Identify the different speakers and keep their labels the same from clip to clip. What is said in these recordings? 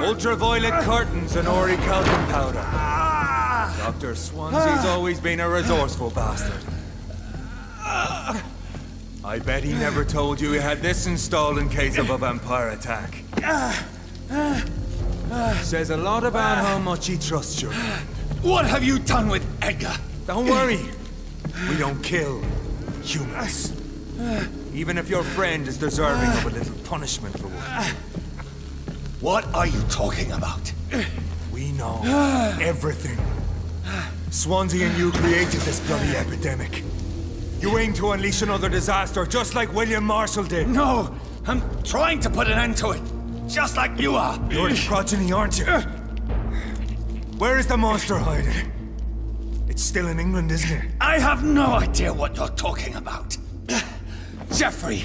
Speaker 1: Ultraviolet curtains and orichalcum powder. Dr. Swansea's always been a resourceful bastard. I bet he never told you he had this installed in case of a vampire attack. Says a lot about how much he trusts you.
Speaker 2: What have you done with Edgar?
Speaker 1: Don't worry. We don't kill humans. Even if your friend is deserving of a little punishment for one.
Speaker 2: What are you talking about?
Speaker 1: We know everything. Swansea and you created this bloody epidemic. You aim to unleash another disaster, just like William Marshall did.
Speaker 2: No! I'm trying to put an end to it, just like you are!
Speaker 1: You're the progeny, aren't you? Where is the monster hiding? It's still in England, isn't it?
Speaker 2: I have no idea what you're talking about. Jeffrey,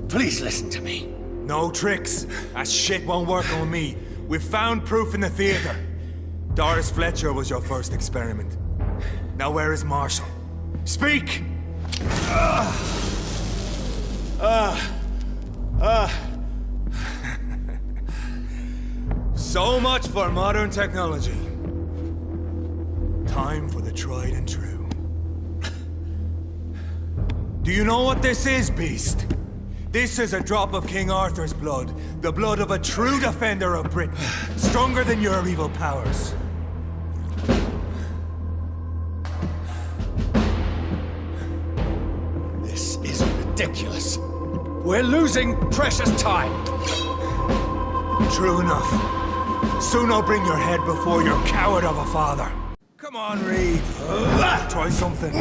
Speaker 2: please listen to me.
Speaker 1: No tricks. That shit won't work on me. We've found proof in the theater. Doris Fletcher was your first experiment. Now where is Marshall? Speak! So much for modern technology. Time for the tried and true. Do you know what this is, Beast? This is a drop of King Arthur's blood. The blood of a true defender of Britain. Stronger than your evil powers.
Speaker 2: This is ridiculous. We're losing precious time.
Speaker 1: True enough. Soon I'll bring your head before your coward of a father. Come on, Reed. Try something.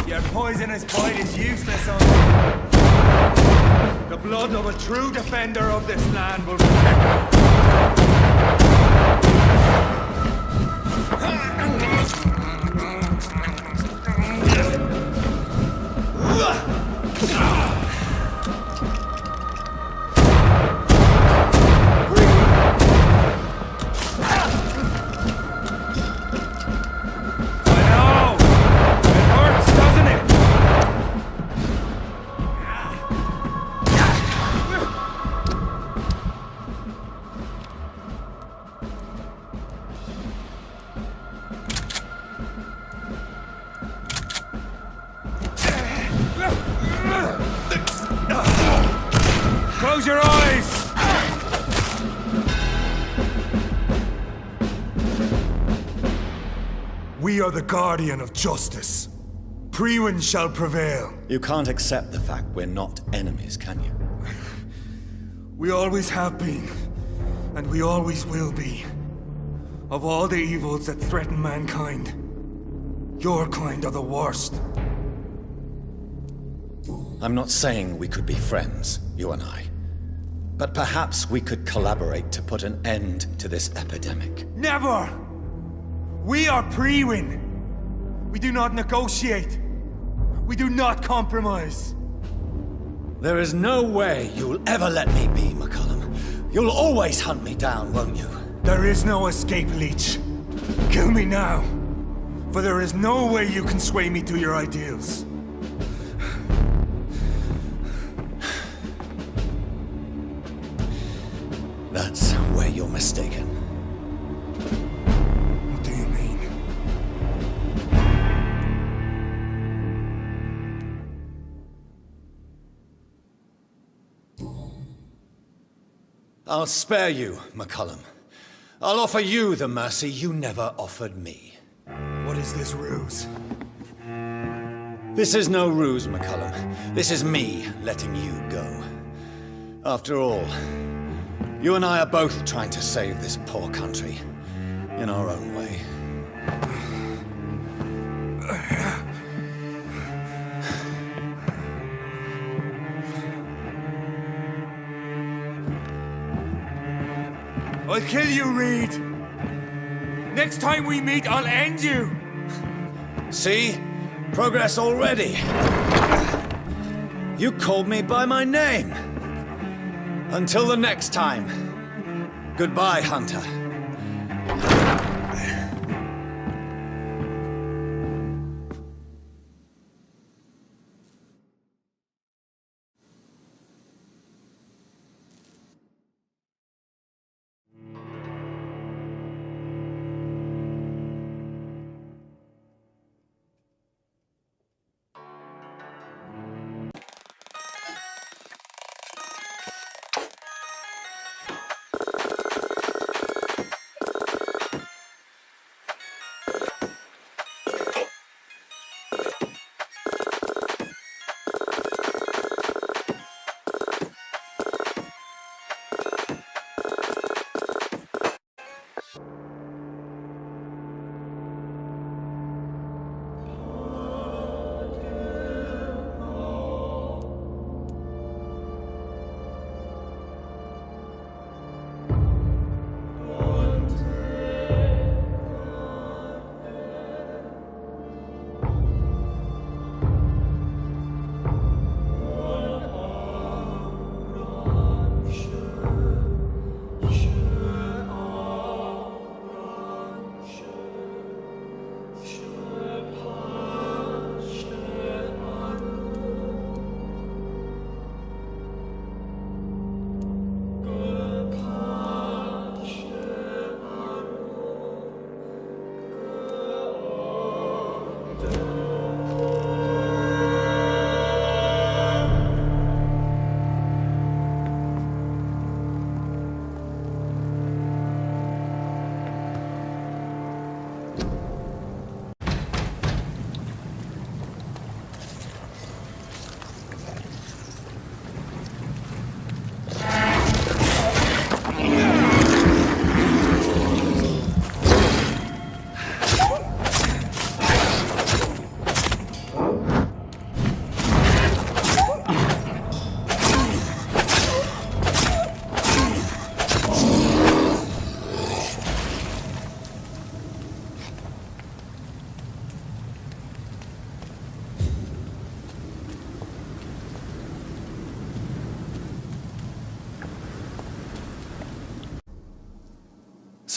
Speaker 1: Your poisonous bite is useless on you. The blood of a true defender of this land will protect you. Close your eyes! We are the guardian of justice. Priwen shall prevail.
Speaker 3: You can't accept the fact we're not enemies, can you?
Speaker 1: We always have been, and we always will be. Of all the evils that threaten mankind, your kind are the worst.
Speaker 3: I'm not saying we could be friends, you and I. But perhaps we could collaborate to put an end to this epidemic.
Speaker 1: Never! We are Priwen. We do not negotiate. We do not compromise.
Speaker 2: There is no way you'll ever let me be, McCullum. You'll always hunt me down, won't you?
Speaker 1: There is no escape, Leech. Kill me now. For there is no way you can sway me to your ideals.
Speaker 2: That's where you're mistaken.
Speaker 1: What do you mean?
Speaker 2: I'll spare you, McCullum. I'll offer you the mercy you never offered me.
Speaker 1: What is this ruse?
Speaker 2: This is no ruse, McCullum. This is me letting you go. After all, you and I are both trying to save this poor country, in our own way.
Speaker 1: I'll kill you, Reed! Next time we meet, I'll end you!
Speaker 2: See? Progress already. You called me by my name. Until the next time. Goodbye, Hunter.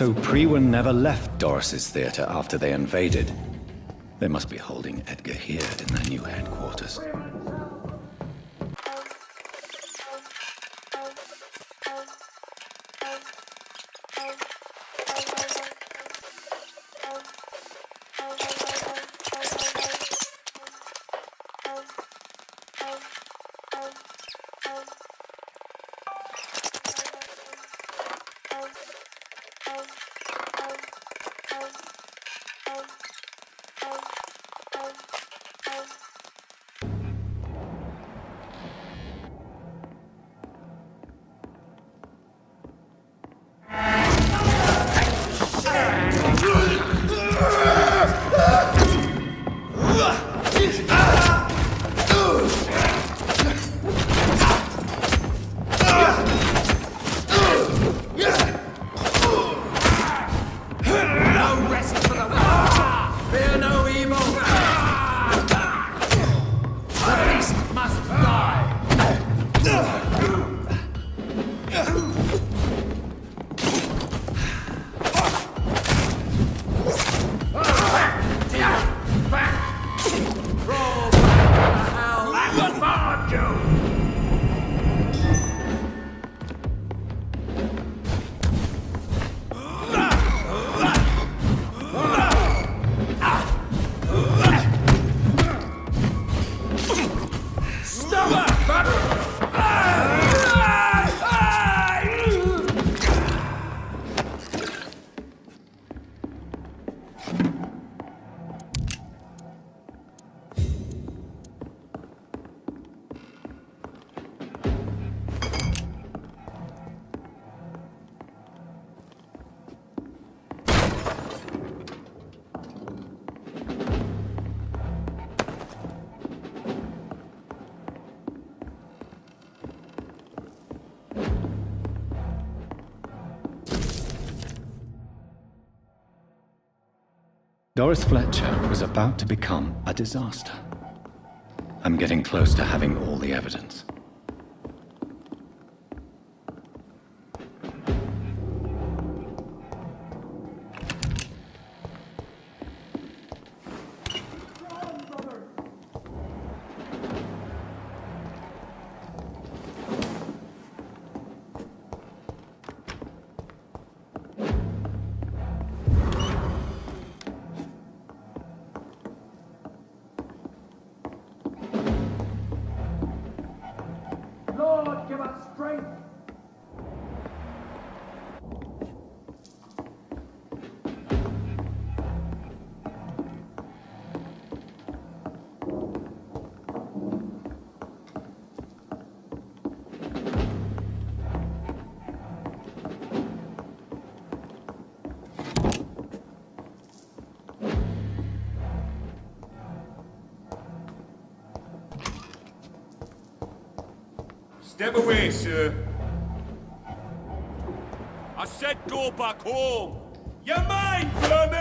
Speaker 3: So Priwen never left Doris's theater after they invaded. They must be holding Edgar here in their new headquarters. Doris Fletcher was about to become a disaster. I'm getting close to having all the evidence.
Speaker 4: Lord, give us strength!
Speaker 1: Step away, sir. I said go back home. You're mine, vermin!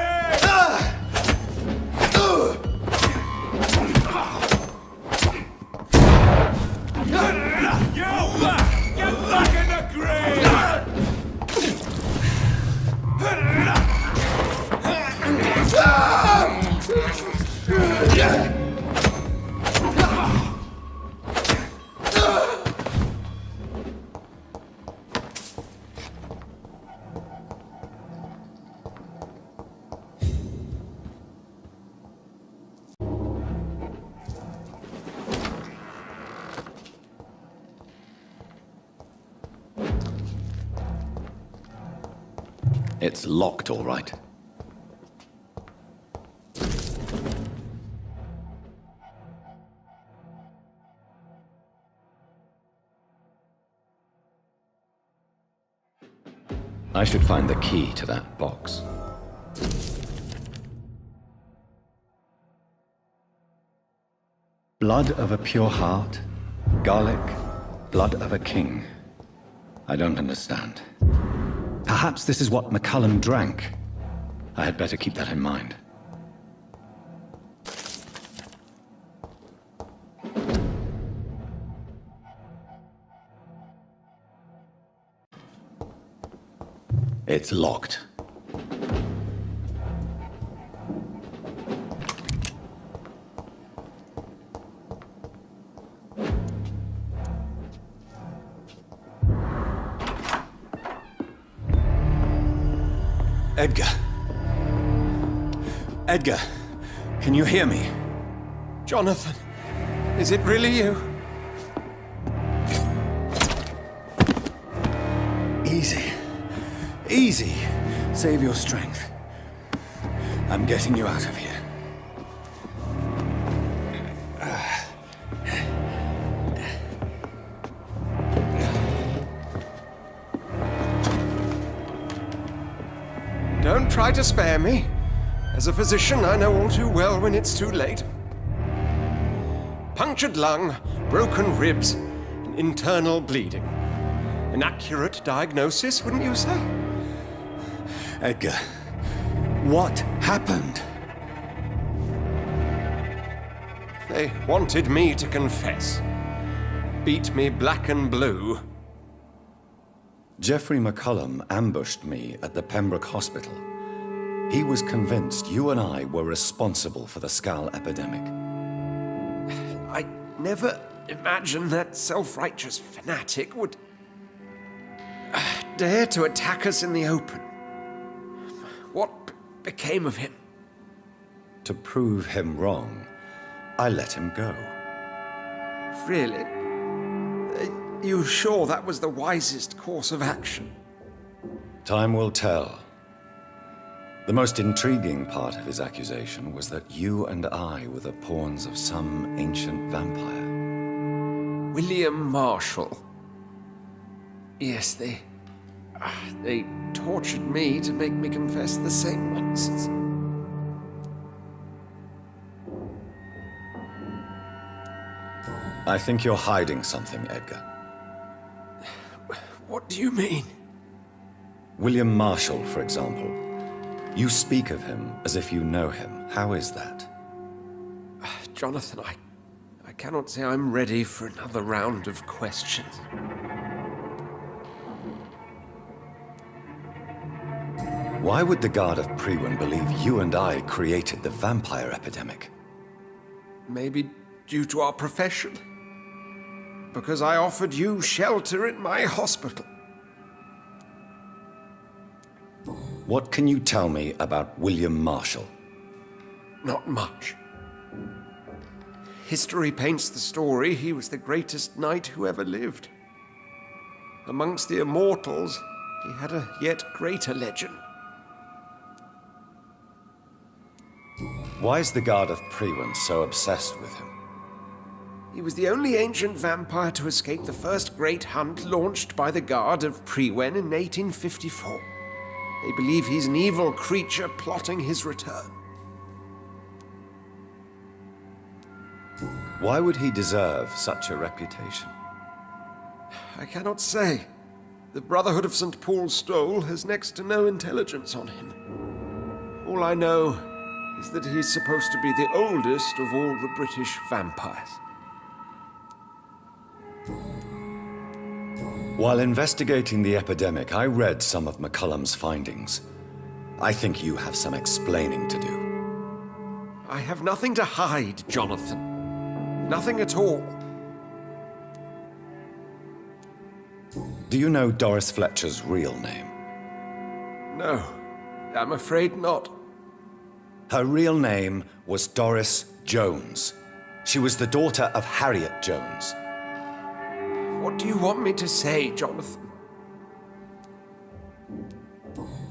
Speaker 1: Get back in the grave!
Speaker 3: It's locked, all right. I should find the key to that box. Blood of a pure heart, garlic, blood of a king. I don't understand. Perhaps this is what McCullum drank. I had better keep that in mind. It's locked. Edgar. Edgar, can you hear me?
Speaker 4: Jonathan, is it really you?
Speaker 3: Easy. Easy. Save your strength. I'm getting you out of here.
Speaker 4: Don't try to spare me. As a physician, I know all too well when it's too late. Punctured lung, broken ribs, and internal bleeding. An accurate diagnosis, wouldn't you say?
Speaker 3: Edgar, what happened?
Speaker 4: They wanted me to confess. Beat me black and blue.
Speaker 3: Jeffrey McCullum ambushed me at the Pembroke Hospital. He was convinced you and I were responsible for the Skal epidemic.
Speaker 4: I never imagined that self-righteous fanatic would dare to attack us in the open. What became of him?
Speaker 3: To prove him wrong, I let him go.
Speaker 4: Really? You sure that was the wisest course of action?
Speaker 3: Time will tell. The most intriguing part of his accusation was that you and I were the pawns of some ancient vampire.
Speaker 4: William Marshall. Yes, they tortured me to make me confess the same nonsense.
Speaker 3: I think you're hiding something, Edgar.
Speaker 4: What do you mean?
Speaker 3: William Marshall, for example. You speak of him as if you know him. How is that?
Speaker 4: Jonathan, I cannot say I'm ready for another round of questions.
Speaker 3: Why would the Guard of Priwen believe you and I created the vampire epidemic?
Speaker 4: Maybe due to our profession. Because I offered you shelter in my hospital.
Speaker 3: What can you tell me about William Marshall?
Speaker 4: Not much. History paints the story he was the greatest knight who ever lived. Amongst the immortals, he had a yet greater legend.
Speaker 3: Why is the Guard of Priwen so obsessed with him?
Speaker 4: He was the only ancient vampire to escape the first great hunt launched by the Guard of Priwen in 1854. They believe he's an evil creature plotting his return.
Speaker 3: Why would he deserve such a reputation?
Speaker 4: I cannot say. The Brotherhood of St. Paul's Stole has next to no intelligence on him. All I know is that he's supposed to be the oldest of all the British vampires.
Speaker 3: While investigating the epidemic, I read some of McCullum's findings. I think you have some explaining to do.
Speaker 4: I have nothing to hide, Jonathan. Nothing at all.
Speaker 3: Do you know Doris Fletcher's real name?
Speaker 4: No, I'm afraid not.
Speaker 3: Her real name was Doris Jones. She was the daughter of Harriet Jones.
Speaker 4: What do you want me to say, Jonathan?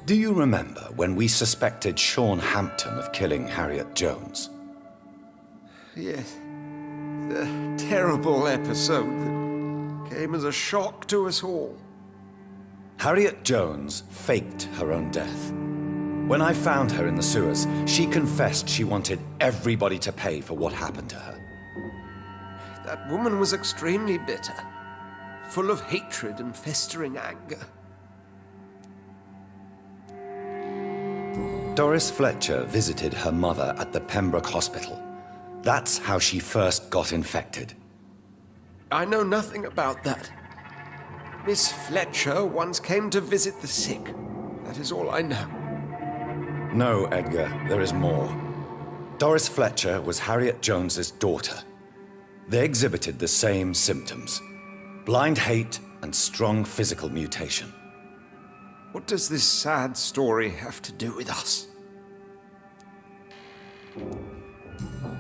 Speaker 3: Do you remember when we suspected Sean Hampton of killing Harriet Jones?
Speaker 4: Yes. The terrible episode that came as a shock to us all.
Speaker 3: Harriet Jones faked her own death. When I found her in the sewers, she confessed she wanted everybody to pay for what happened to her.
Speaker 4: That woman was extremely bitter, full of hatred and festering anger.
Speaker 3: Doris Fletcher visited her mother at the Pembroke Hospital. That's how she first got infected.
Speaker 4: I know nothing about that. Miss Fletcher once came to visit the sick. That is all I know.
Speaker 3: No, Edgar, there is more. Doris Fletcher was Harriet Jones's daughter. They exhibited the same symptoms: blind hate and strong physical mutation.
Speaker 4: What does this sad story have to do with us?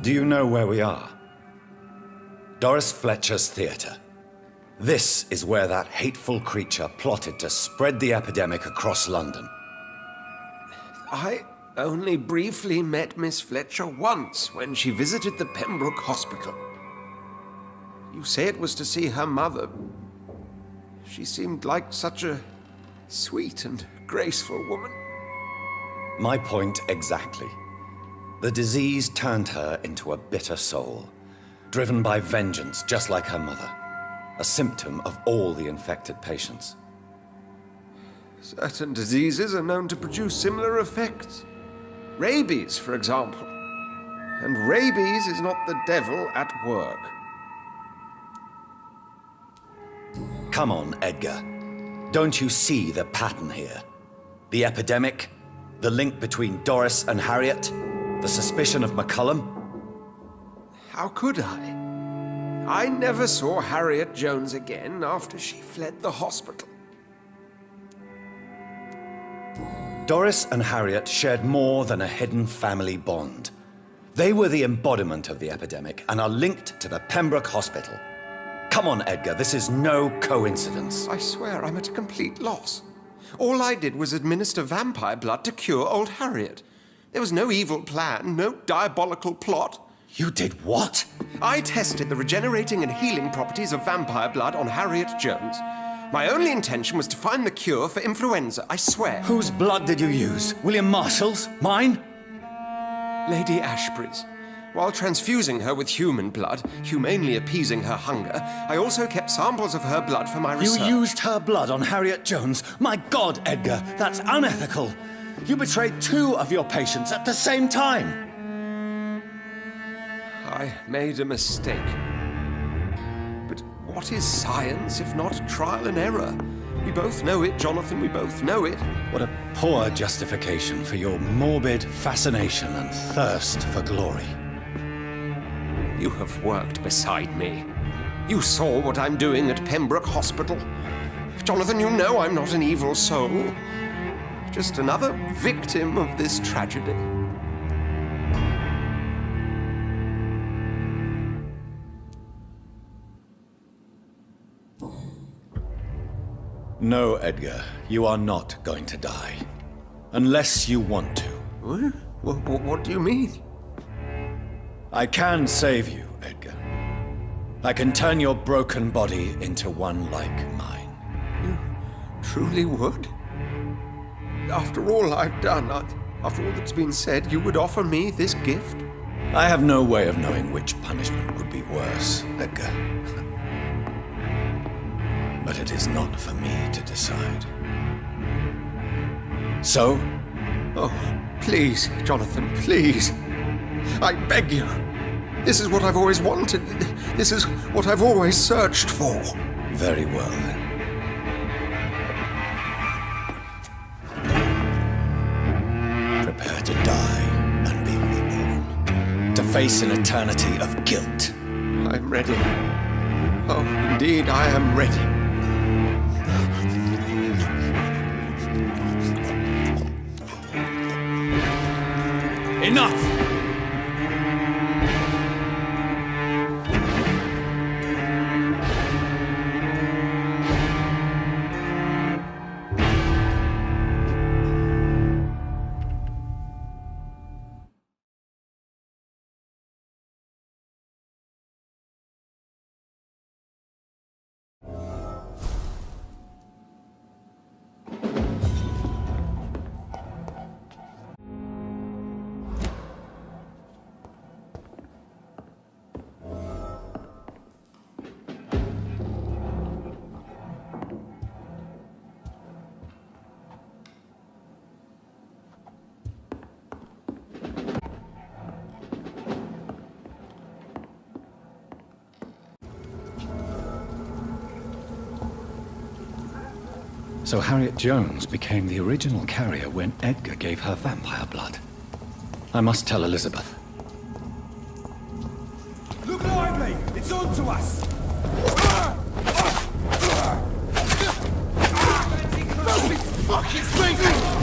Speaker 3: Do you know where we are? Doris Fletcher's theater. This is where that hateful creature plotted to spread the epidemic across London.
Speaker 4: I only briefly met Miss Fletcher once when she visited the Pembroke Hospital. You say it was to see her mother. She seemed like such a sweet and graceful woman.
Speaker 3: My point exactly. The disease turned her into a bitter soul, driven by vengeance just like her mother, a symptom of all the infected patients.
Speaker 4: Certain diseases are known to produce similar effects. Rabies, for example. And rabies is not the devil at work.
Speaker 3: Come on, Edgar. Don't you see the pattern here? The epidemic, the link between Doris and Harriet, the suspicion of McCullum?
Speaker 4: How could I? I never saw Harriet Jones again after she fled the hospital.
Speaker 3: Doris and Harriet shared more than a hidden family bond. They were the embodiment of the epidemic and are linked to the Pembroke Hospital. Come on, Edgar, this is no coincidence.
Speaker 4: I swear I'm at a complete loss. All I did was administer vampire blood to cure old Harriet. There was no evil plan, no diabolical plot.
Speaker 3: You did what?
Speaker 4: I tested the regenerating and healing properties of vampire blood on Harriet Jones. My only intention was to find the cure for influenza, I swear.
Speaker 3: Whose blood did you use? William Marshall's? Mine?
Speaker 4: Lady Ashbury's. While transfusing her with human blood, humanely appeasing her hunger, I also kept samples of her blood for my research.
Speaker 3: You used her blood on Harriet Jones? My God, Edgar, that's unethical. You betrayed 2 of your patients at the same time.
Speaker 4: I made a mistake. What is science if not trial and error? We both know it, Jonathan, we both know it.
Speaker 2: What a poor justification for your morbid fascination and thirst for glory.
Speaker 4: You have worked beside me. You saw what I'm doing at Pembroke Hospital. Jonathan, you know I'm not an evil soul. Just another victim of this tragedy.
Speaker 2: No, Edgar, you are not going to die. Unless you want to.
Speaker 4: What do you mean?
Speaker 2: I can save you, Edgar. I can turn your broken body into one like mine.
Speaker 4: You truly would? After all I've done, after all that's been said, you would offer me this gift?
Speaker 2: I have no way of knowing which punishment would be worse, Edgar. But it is not for me to decide. So?
Speaker 4: Oh, please, Jonathan, please. I beg you. This is what I've always wanted. This is what I've always searched for.
Speaker 2: Very well, then. Prepare to die and be reborn. To face an eternity of guilt.
Speaker 4: I'm ready. Oh, indeed, I am ready.
Speaker 2: Enough!
Speaker 3: So Harriet Jones became the original carrier when Edgar gave her vampire blood. I must tell Elizabeth.
Speaker 1: Look lively! It's on to us! Fucking speaking!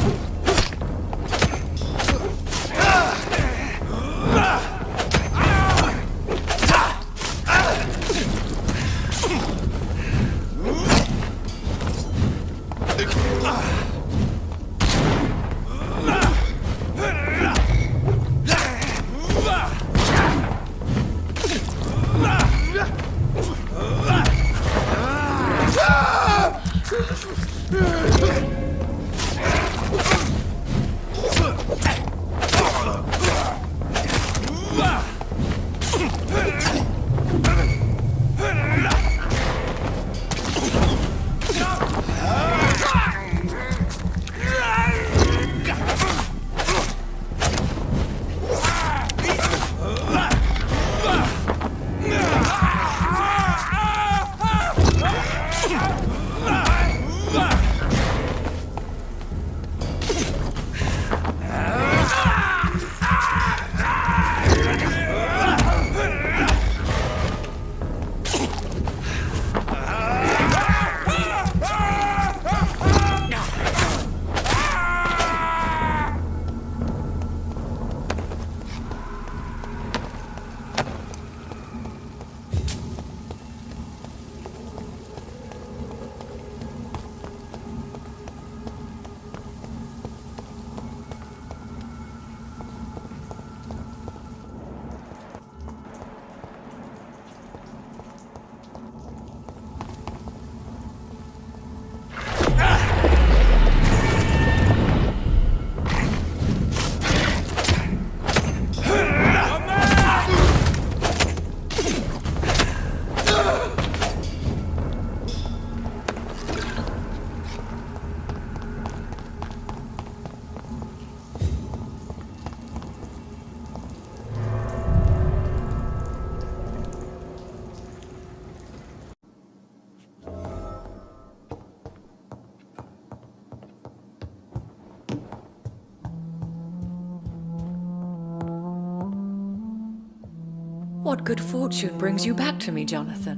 Speaker 5: What good fortune brings you back to me, Jonathan?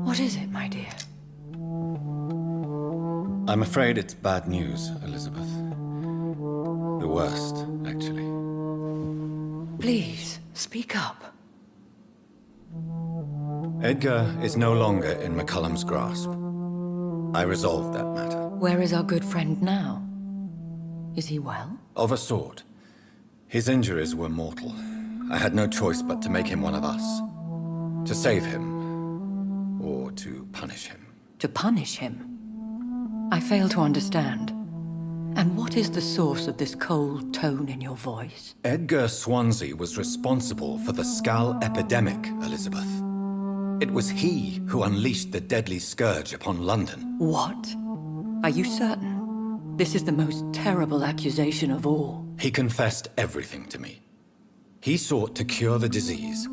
Speaker 5: What is it, my dear?
Speaker 3: I'm afraid it's bad news, Elizabeth. The worst, actually.
Speaker 5: Please, speak up.
Speaker 3: Edgar is no longer in McCullum's grasp. I resolved that matter.
Speaker 5: Where is our good friend now? Is he well?
Speaker 3: Of a sort. His injuries were mortal. I had no choice but to make him one of us. To save him, or to punish him.
Speaker 5: To punish him? I fail to understand. And what is the source of this cold tone in your voice?
Speaker 3: Edgar Swansea was responsible for the Skal epidemic, Elizabeth. It was he who unleashed the deadly scourge upon London.
Speaker 5: What? Are you certain? This is the most terrible accusation of all.
Speaker 3: He confessed everything to me. He sought to cure the disease,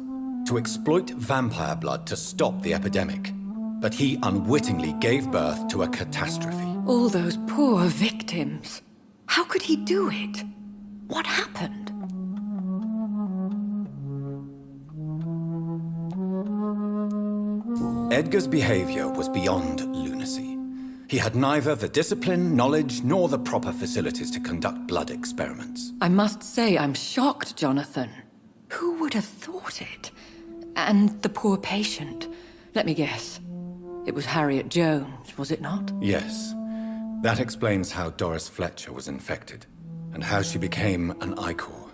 Speaker 3: to exploit vampire blood to stop the epidemic. But he unwittingly gave birth to a catastrophe.
Speaker 5: All those poor victims. How could he do it? What happened?
Speaker 3: Edgar's behavior was beyond lunacy. He had neither the discipline, knowledge, nor the proper facilities to conduct blood experiments.
Speaker 5: I must say I'm shocked, Jonathan. Who would have thought it? And the poor patient. Let me guess. It was Harriet Jones, was it not?
Speaker 3: Yes. That explains how Doris Fletcher was infected, and how she became an Icor.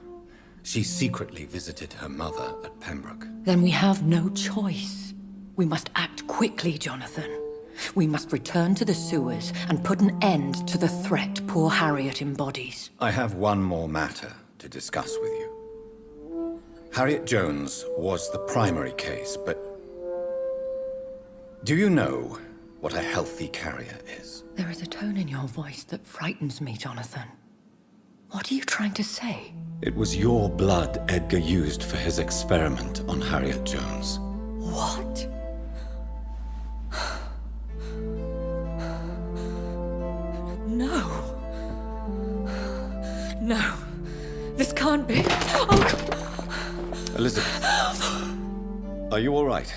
Speaker 3: She secretly visited her mother at Pembroke.
Speaker 5: Then we have no choice. We must act quickly, Jonathan. We must return to the sewers and put an end to the threat poor Harriet embodies.
Speaker 3: I have one more matter to discuss with you. Harriet Jones was the primary case, but do you know what a healthy carrier is?
Speaker 5: There is a tone in your voice that frightens me, Jonathan. What are you trying to say?
Speaker 3: It was your blood Edgar used for his experiment on Harriet Jones.
Speaker 5: What? No. No. This can't be. Oh.
Speaker 3: Elizabeth, are you all right?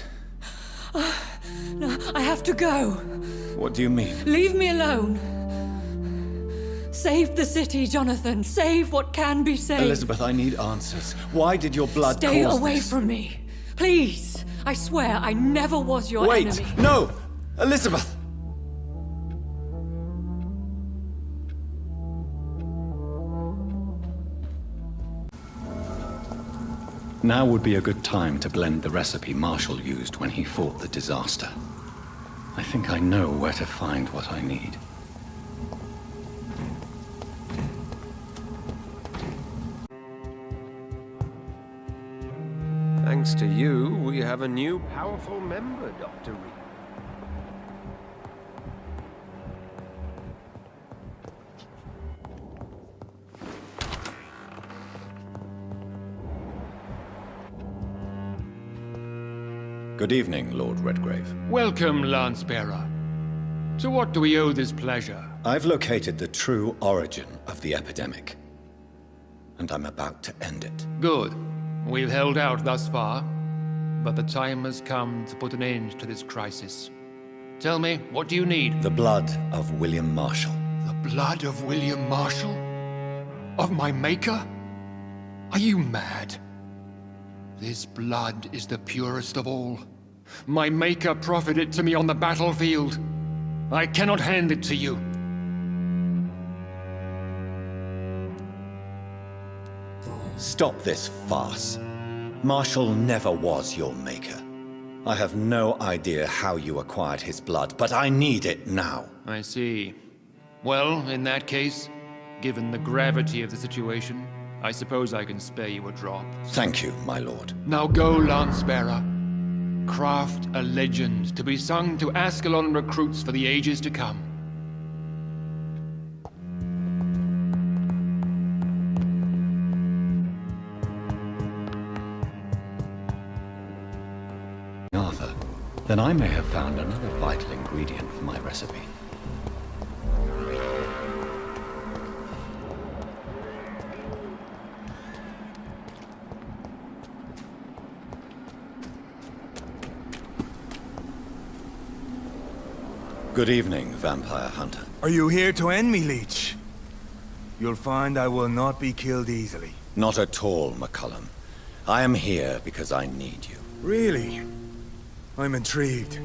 Speaker 5: No, I have to go.
Speaker 3: What do you mean?
Speaker 5: Leave me alone. Save the city, Jonathan. Save what can be saved.
Speaker 3: Elizabeth, I need answers. Why did your blood
Speaker 5: Stay
Speaker 3: cause
Speaker 5: away
Speaker 3: this?
Speaker 5: from me. Please. I swear I never was your
Speaker 3: Wait!
Speaker 5: enemy.
Speaker 3: No! Elizabeth! Now would be a good time to blend the recipe Marshall used when he fought the disaster. I think I know where to find what I need.
Speaker 4: Thanks to you, we have a new powerful member, Dr. Reed.
Speaker 3: Good evening, Lord Redgrave.
Speaker 6: Welcome, Lance-Bearer. To what do we owe this pleasure?
Speaker 3: I've located the true origin of the epidemic, and I'm about to end it.
Speaker 6: Good. We've held out thus far, but the time has come to put an end to this crisis. Tell me, what do you need?
Speaker 3: The blood of William Marshall.
Speaker 6: The blood of William Marshall? Of my maker? Are you mad? This blood is the purest of all. My maker proffered it to me on the battlefield. I cannot hand it to you.
Speaker 3: Stop this farce. Marshall never was your maker. I have no idea how you acquired his blood, but I need it now.
Speaker 6: I see. Well, in that case, given the gravity of the situation, I suppose I can spare you a drop.
Speaker 3: Thank you, my lord.
Speaker 6: Now go, Lance-Bearer. Craft a legend to be sung to Ascalon recruits for the ages to come.
Speaker 3: Arthur, then I may have found another vital ingredient for my recipe. Good evening, Vampire Hunter.
Speaker 1: Are you here to end me, Leech? You'll find I will not be killed easily.
Speaker 3: Not at all, McCullum. I am here because I need you.
Speaker 1: Really? I'm intrigued.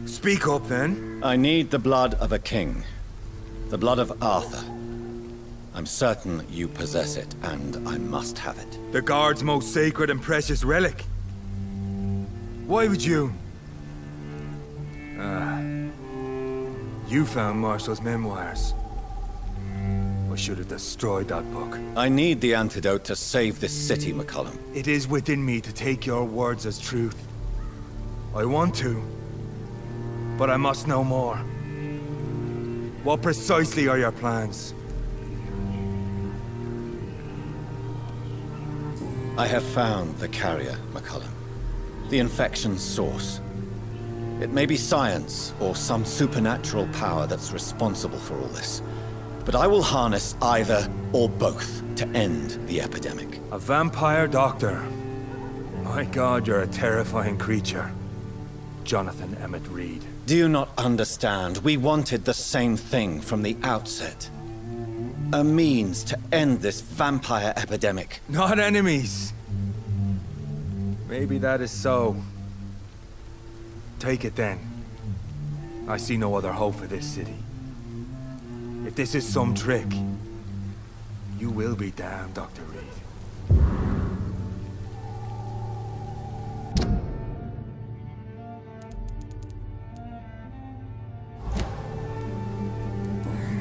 Speaker 1: Speak up, then.
Speaker 3: I need the blood of a king. The blood of Arthur. I'm certain you possess it, and I must have it.
Speaker 1: The Guard's most sacred and precious relic. Why would you? You found Marshall's memoirs. I should have destroyed that book.
Speaker 3: I need the antidote to save this city, McCullum.
Speaker 1: It is within me to take your words as truth. I want to, but I must know more. What precisely are your plans?
Speaker 3: I have found the carrier, McCullum. The infection's source. It may be science or some supernatural power that's responsible for all this. But I will harness either or both to end the epidemic.
Speaker 1: A vampire doctor. My God, you're a terrifying creature. Jonathan Emmett Reed.
Speaker 3: Do you not understand? We wanted the same thing from the outset. A means to end this vampire epidemic.
Speaker 1: Not enemies. Maybe that is so. Take it then. I see no other hope for this city. If this is some trick, you will be damned, Dr. Reed.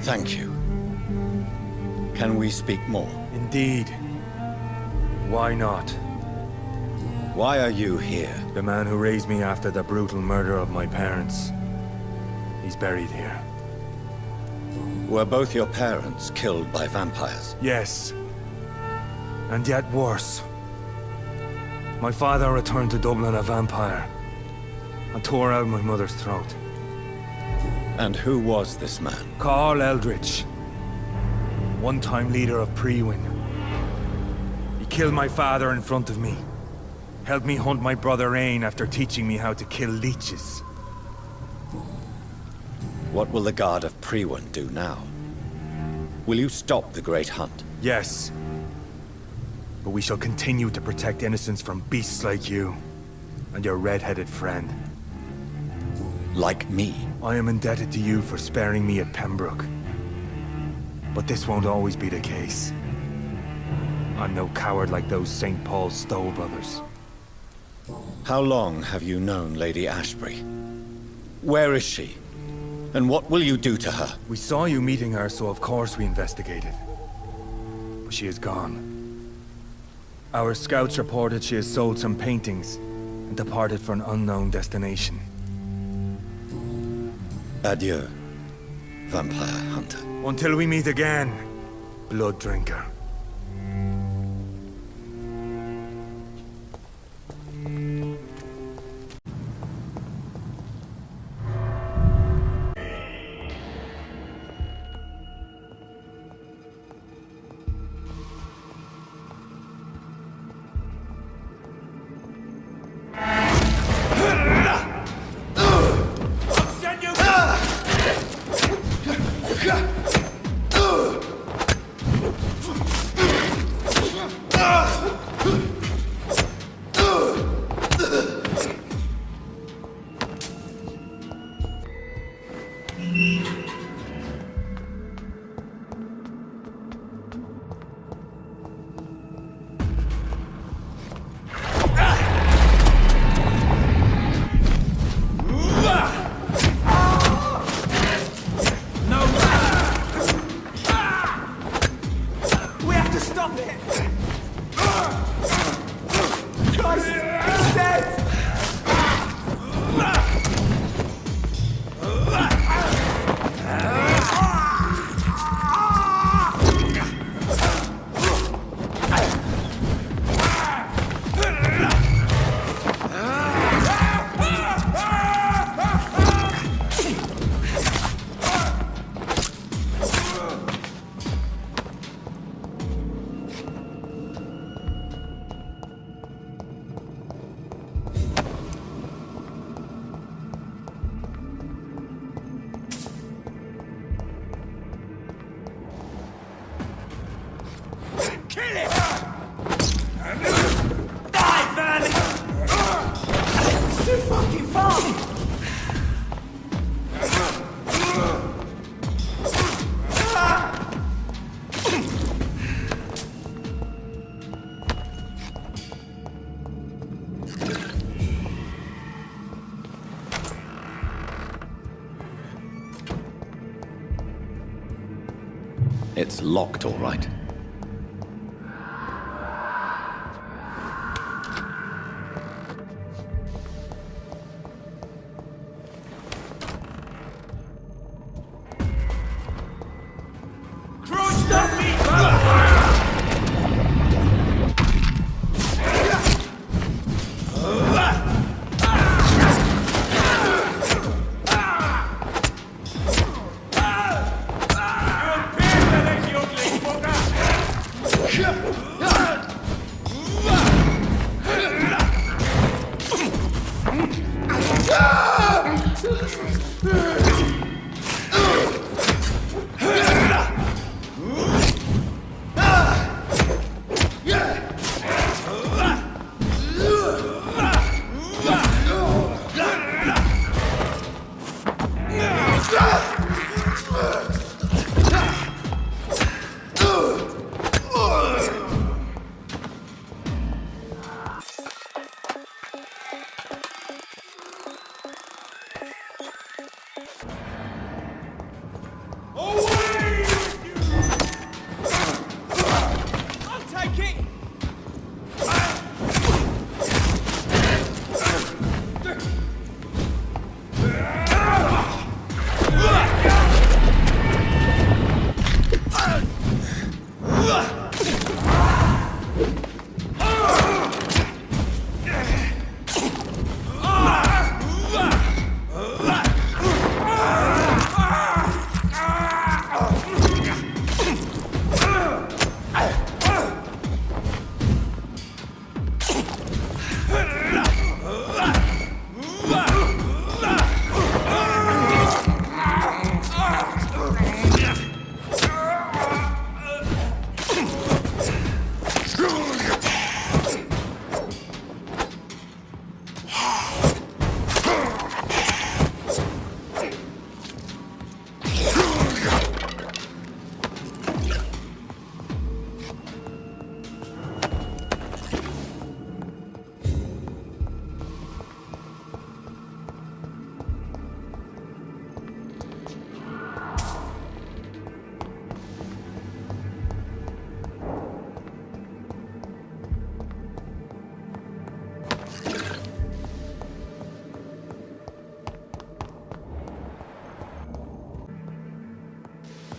Speaker 3: Thank you. Can we speak more?
Speaker 1: Indeed. Why not?
Speaker 3: Why are you here?
Speaker 1: The man who raised me after the brutal murder of my parents. He's buried here.
Speaker 3: Were both your parents killed by vampires?
Speaker 1: Yes. And yet worse. My father returned to Dublin a vampire and tore out my mother's throat.
Speaker 3: And who was this man?
Speaker 1: Carl Eldritch. One-time leader of Prewin. He killed my father in front of me. Helped me hunt my brother Ain after teaching me how to kill leeches.
Speaker 3: What will the Guard of Prewin do now? Will you stop the Great Hunt?
Speaker 1: Yes. But we shall continue to protect innocents from beasts like you and your red-headed friend.
Speaker 3: Like me?
Speaker 1: I am indebted to you for sparing me at Pembroke. But this won't always be the case. I'm no coward like those St. Paul Stowe brothers.
Speaker 3: How long have you known Lady Ashbury? Where is she? And what will you do to her?
Speaker 1: We saw you meeting her, so of course we investigated. But she is gone. Our scouts reported she has sold some paintings and departed for an unknown destination.
Speaker 3: Adieu, Vampire Hunter.
Speaker 1: Until we meet again, Blood Drinker.
Speaker 7: fucking far!
Speaker 3: It's locked, all right.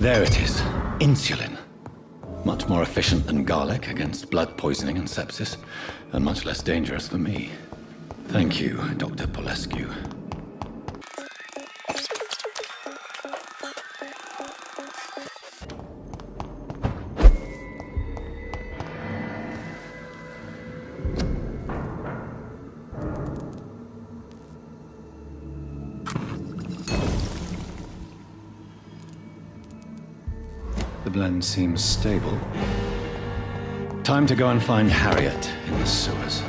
Speaker 3: There it is. Insulin. Much more efficient than garlic against blood poisoning and sepsis, and much less dangerous for me. Thank you, Dr. Polescu. The blend seems stable. Time to go and find Harriet in the sewers.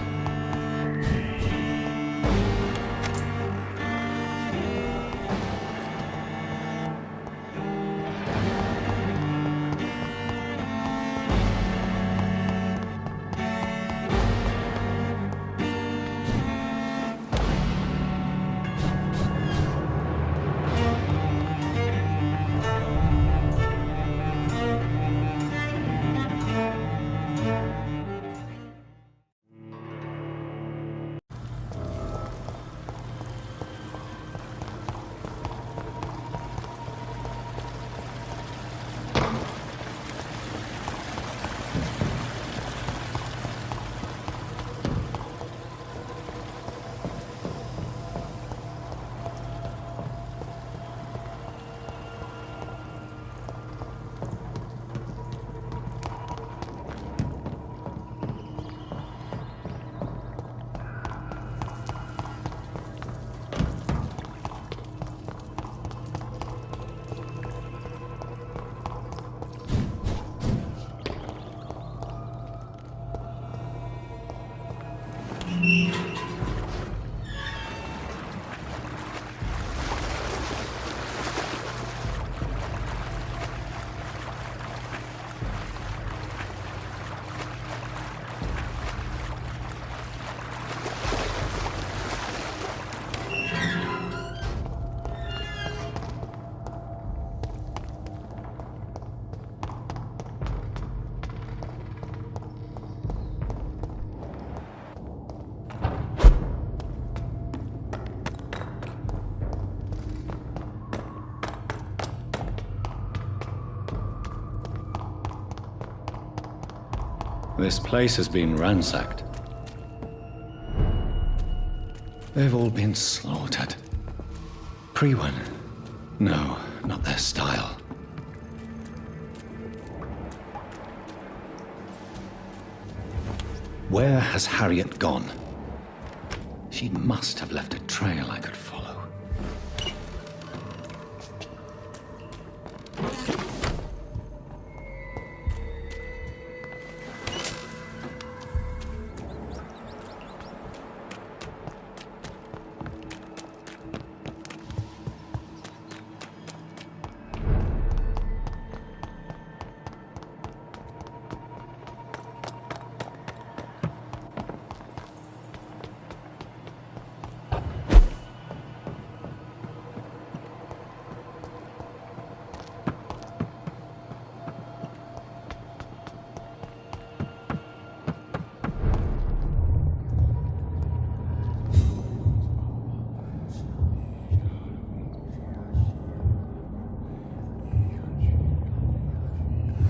Speaker 3: This place has been ransacked. They've all been slaughtered. Pre-1. No, not their style. Where has Harriet gone? She must have left a trail I could follow.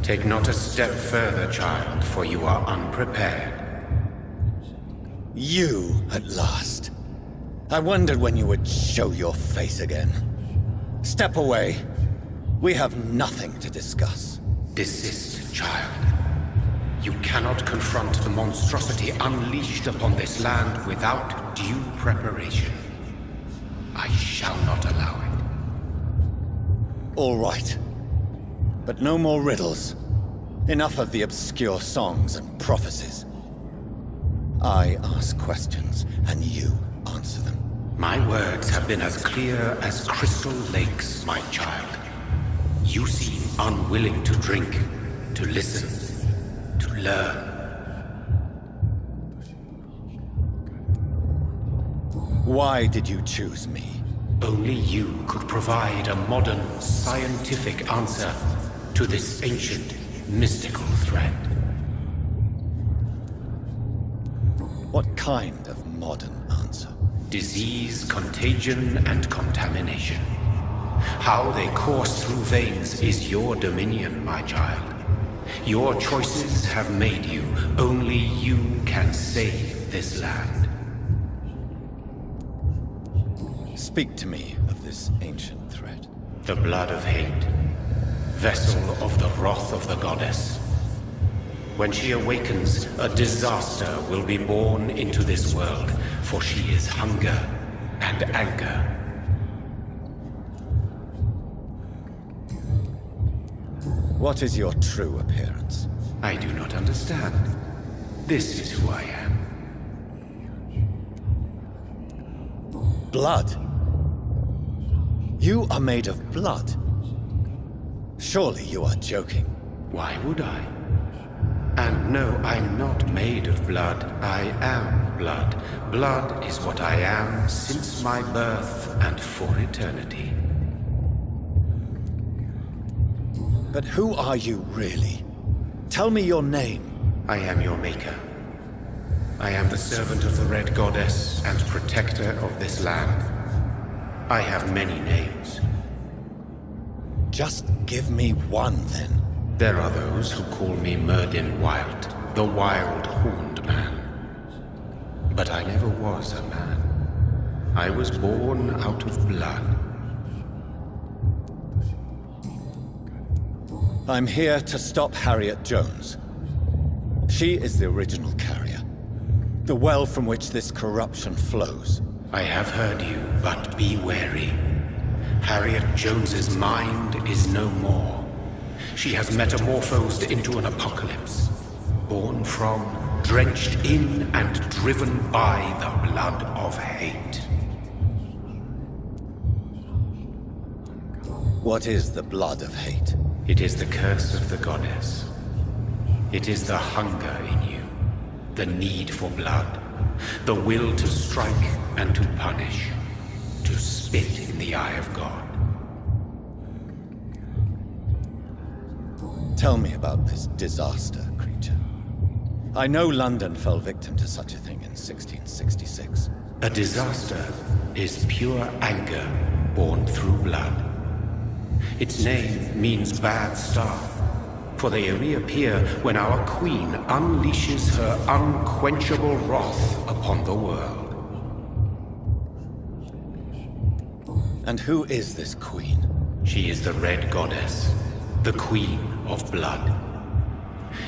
Speaker 7: Take not a step further, child, for you are unprepared.
Speaker 2: You, at last. I wondered when you would show your face again. Step away. We have nothing to discuss.
Speaker 7: Desist, child. You cannot confront the monstrosity unleashed upon this land without due preparation. I shall not allow it.
Speaker 2: All right. But no more riddles. Enough of the obscure songs and prophecies. I ask questions, and you answer them.
Speaker 7: My words have been as clear as crystal lakes, my child. You seem unwilling to drink, to listen, to learn.
Speaker 2: Why did you choose me?
Speaker 7: Only you could provide a modern, scientific answer to this ancient, mystical threat.
Speaker 2: What kind of modern answer?
Speaker 7: Disease, contagion, and contamination. How they course through veins is your dominion, my child. Your choices have made you. Only you can save this land.
Speaker 2: Speak to me of this ancient threat.
Speaker 7: The blood of hate. Vessel of the wrath of the goddess. When she awakens, a disaster will be born into this world, for she is hunger and anger.
Speaker 2: What is your true appearance?
Speaker 7: I do not understand. This is who I am.
Speaker 2: Blood? You are made of blood. Surely you are joking.
Speaker 7: Why would I? And no, I'm not made of blood. I am blood. Blood is what I am since my birth and for eternity.
Speaker 2: But who are you really? Tell me your name.
Speaker 7: I am your maker. I am the servant of the Red Goddess and protector of this land. I have many names.
Speaker 2: Just give me one, then.
Speaker 7: There are those who call me Merdin Wild, the Wild Horned Man. But I never was a man. I was born out of blood.
Speaker 2: I'm here to stop Harriet Jones. She is the original carrier. The well from which this corruption flows.
Speaker 7: I have heard you, but be wary. Harriet Jones's mind is no more. She has metamorphosed into an apocalypse. Born from, drenched in, and driven by the blood of hate.
Speaker 2: What is the blood of hate?
Speaker 7: It is the curse of the goddess. It is the hunger in you, the need for blood, the will to strike and to punish, to spit in the eye of God.
Speaker 2: Tell me about this disaster, creature. I know London fell victim to such a thing in 1666.
Speaker 7: A disaster is pure anger born through blood. Its name means bad star, for they only appear when our queen unleashes her unquenchable wrath upon the world.
Speaker 2: And who is this queen?
Speaker 7: She is the Red Goddess, the Queen of Blood.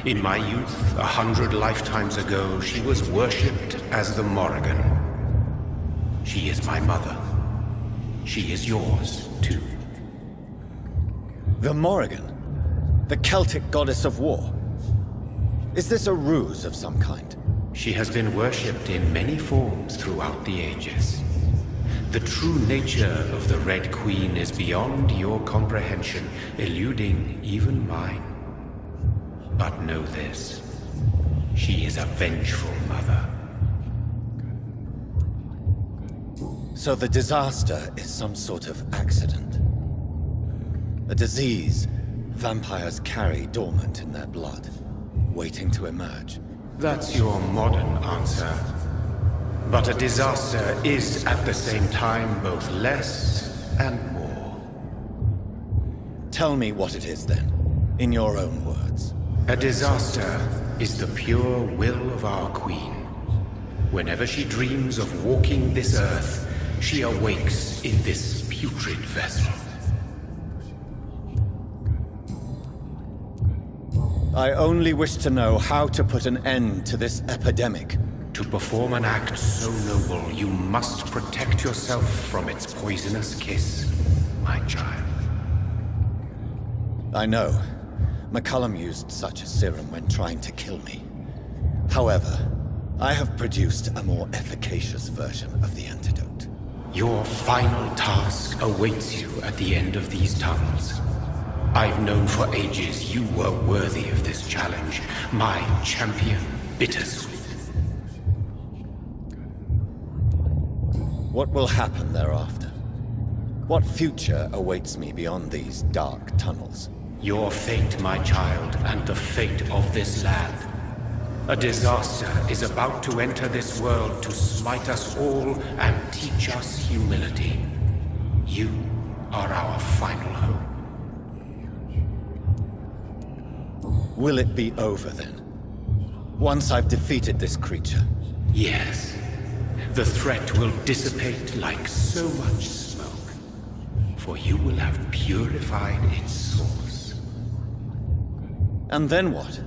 Speaker 7: In my youth, 100 lifetimes ago, she was worshipped as the Morrigan. She is my mother. She is yours, too.
Speaker 2: The Morrigan? The Celtic goddess of war? Is this a ruse of some kind?
Speaker 7: She has been worshipped in many forms throughout the ages. The true nature of the Red Queen is beyond your comprehension, eluding even mine. But know this, she is a vengeful mother.
Speaker 2: So the disaster is some sort of accident. A disease vampires carry dormant in their blood, waiting to emerge.
Speaker 7: That's your modern answer. But a disaster is at the same time both less and more.
Speaker 2: Tell me what it is then, in your own words.
Speaker 7: A disaster is the pure will of our queen. Whenever she dreams of walking this earth, she awakes in this putrid vessel.
Speaker 2: I only wish to know how to put an end to this epidemic.
Speaker 7: To perform an act so noble, you must protect yourself from its poisonous kiss, my child.
Speaker 2: I know. McCullum used such a serum when trying to kill me. However, I have produced a more efficacious version of the antidote.
Speaker 7: Your final task awaits you at the end of these tunnels. I've known for ages you were worthy of this challenge, my champion, Bittersweet.
Speaker 2: What will happen thereafter? What future awaits me beyond these dark tunnels?
Speaker 7: Your fate, my child, and the fate of this land. A disaster is about to enter this world to smite us all and teach us humility. You are our final hope.
Speaker 2: Will it be over then? Once I've defeated this creature?
Speaker 7: Yes. The threat will dissipate like so much smoke, for you will have purified its source.
Speaker 2: And then what?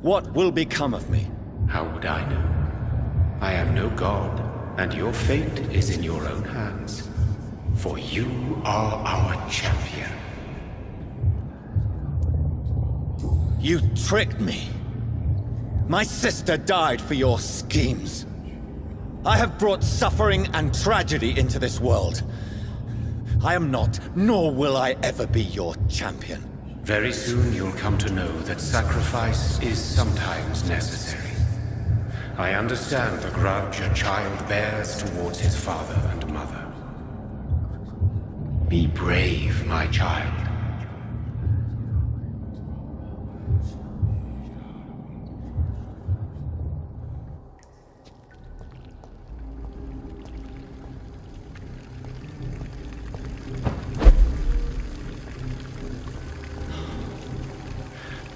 Speaker 2: What will become of me?
Speaker 7: How would I know? I am no god, and your fate is in your own hands. For you are our champion.
Speaker 2: You tricked me. My sister died for your schemes. I have brought suffering and tragedy into this world. I am not, nor will I ever be your champion.
Speaker 7: Very soon you'll come to know that sacrifice is sometimes necessary. I understand the grudge a child bears towards his father and mother. Be brave, my child.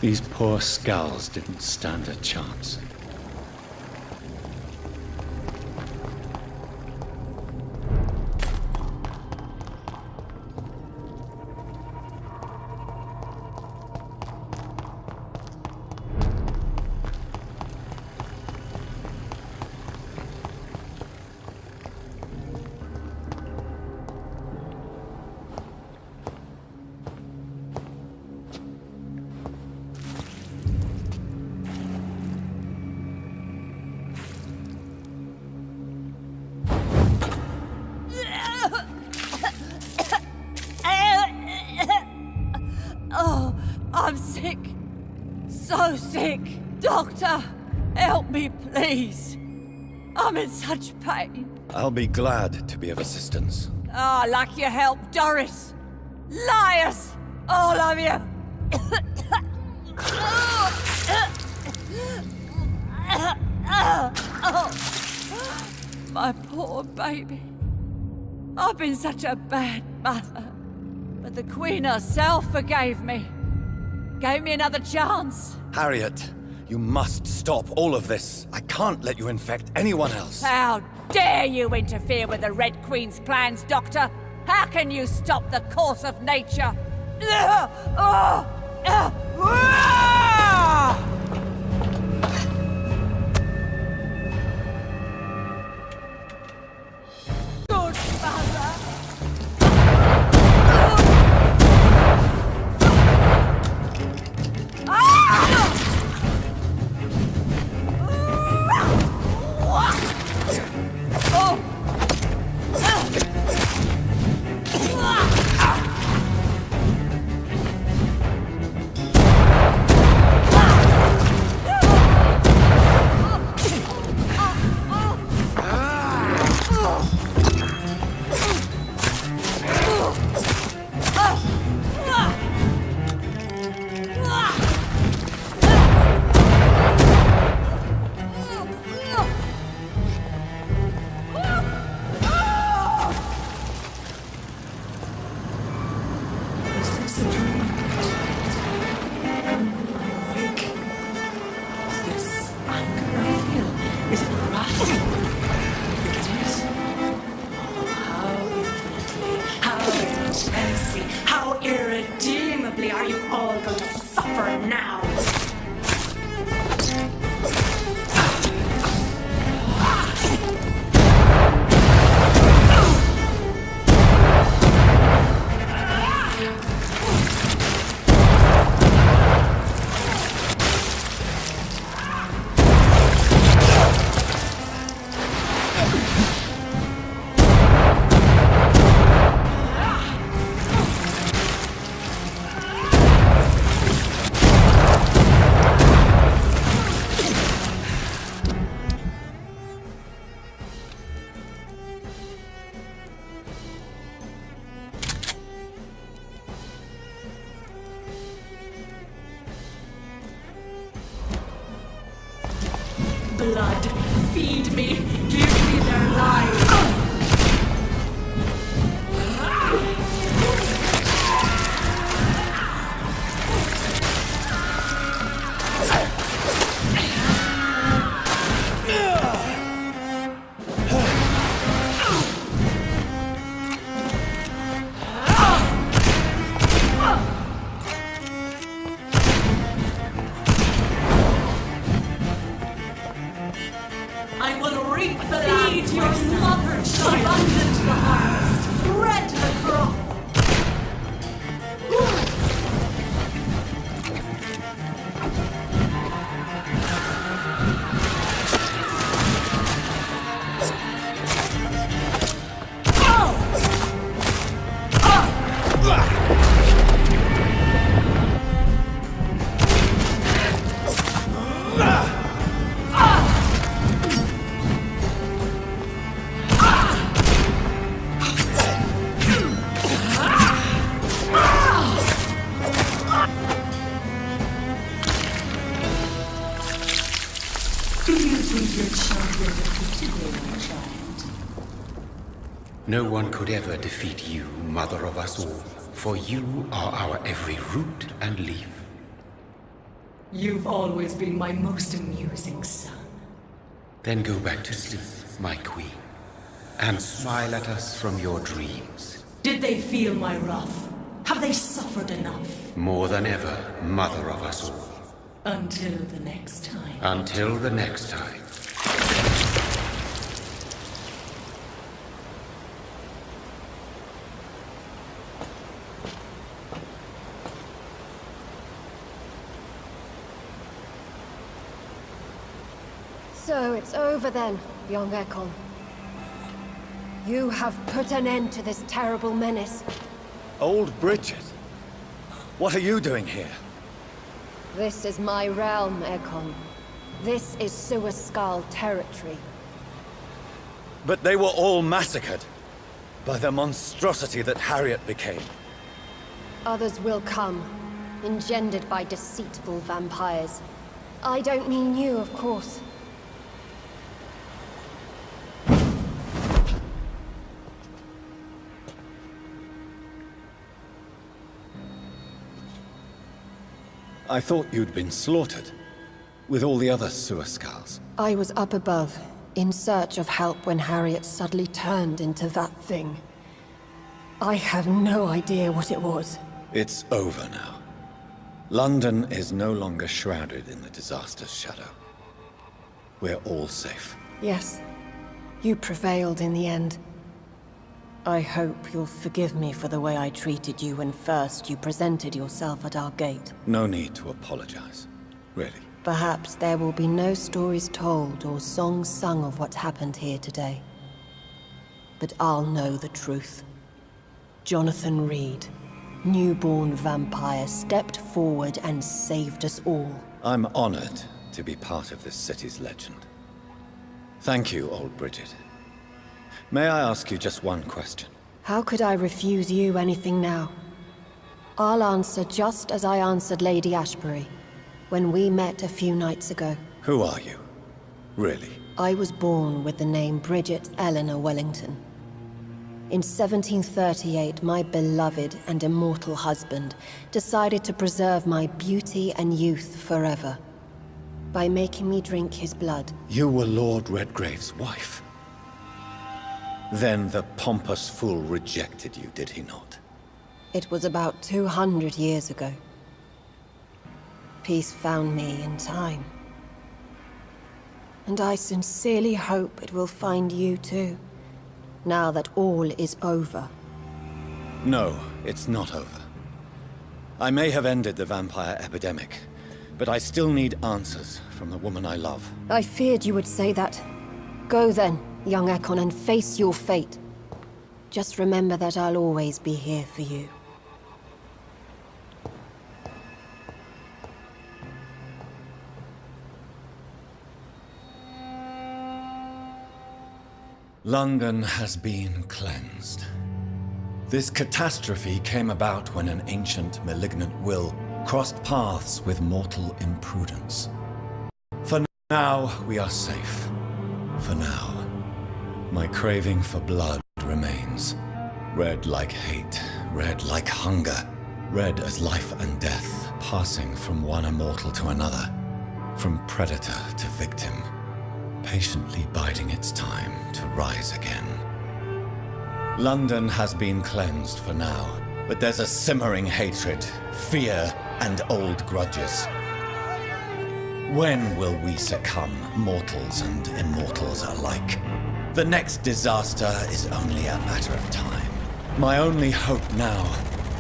Speaker 3: These poor skulls didn't stand a chance.
Speaker 8: I'm sick. So sick. Doctor, help me, please. I'm in such pain.
Speaker 2: I'll be glad to be of assistance.
Speaker 8: Ah, like your help, Doris. Liars! All of you! My poor baby. I've been such a bad mother. But the Queen herself forgave me. Gave me another chance.
Speaker 2: Harriet, you must stop all of this. I can't let you infect anyone else.
Speaker 8: How dare you interfere with the Red Queen's plans, Doctor? How can you stop the course of nature? Good Father.
Speaker 9: How irredeemably are you all going to suffer now? Blood, feed me, give me their lives. I will reap the land. Feed your mother, child. Abundant the harvest. Red the crop.
Speaker 7: No one could ever defeat you, mother of us all, for you are our every root and leaf.
Speaker 9: You've always been my most amusing son.
Speaker 7: Then go back to sleep, my queen, and smile at us from your dreams.
Speaker 9: Did they feel my wrath? Have they suffered enough?
Speaker 7: More than ever, mother of us all.
Speaker 9: Until the next time.
Speaker 7: Until the next time.
Speaker 10: So it's over then, young Ekon. You have put an end to this terrible menace.
Speaker 2: Old Bridget? What are you doing here?
Speaker 10: This is my realm, Ekon. This is Suascal territory.
Speaker 2: But they were all massacred by the monstrosity that Harriet became.
Speaker 10: Others will come, engendered by deceitful vampires. I don't mean you, of course.
Speaker 2: I thought you'd been slaughtered, with all the other sewer skulls.
Speaker 10: I was up above, in search of help when Harriet suddenly turned into that thing. I have no idea what it was.
Speaker 2: It's over now. London is no longer shrouded in the disaster's shadow. We're all safe.
Speaker 10: Yes, you prevailed in the end. I hope you'll forgive me for the way I treated you when first you presented yourself at our gate.
Speaker 2: No need to apologize, really.
Speaker 10: Perhaps there will be no stories told or songs sung of what happened here today. But I'll know the truth. Jonathan Reed, newborn vampire, stepped forward and saved us all.
Speaker 2: I'm honored to be part of this city's legend. Thank you, old Bridget. May I ask you just one question?
Speaker 10: How could I refuse you anything now? I'll answer just as I answered Lady Ashbury when we met a few nights ago.
Speaker 2: Who are you? Really?
Speaker 10: I was born with the name Bridget Eleanor Wellington. In 1738, my beloved and immortal husband decided to preserve my beauty and youth forever by making me drink his blood.
Speaker 2: You were Lord Redgrave's wife. Then the pompous fool rejected you, did he not?
Speaker 10: It was about 200 years ago. Peace found me in time. And I sincerely hope it will find you too, now that all is over.
Speaker 2: No, it's not over. I may have ended the vampire epidemic, but I still need answers from the woman I love.
Speaker 10: I feared you would say that. Go then, young Ekon, and face your fate. Just remember that I'll always be here for you.
Speaker 2: London has been cleansed. This catastrophe came about when an ancient, malignant will crossed paths with mortal imprudence. For now, we are safe. For now. My craving for blood remains. Red like hate, red like hunger. Red as life and death, passing from one immortal to another. From predator to victim. Patiently biding its time to rise again. London has been cleansed for now, but there's a simmering hatred, fear, and old grudges. When will we succumb, mortals and immortals alike? The next disaster is only a matter of time. My only hope now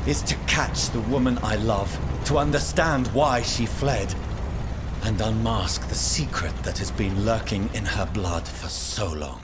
Speaker 2: is to catch the woman I love, to understand why she fled, and unmask the secret that has been lurking in her blood for so long.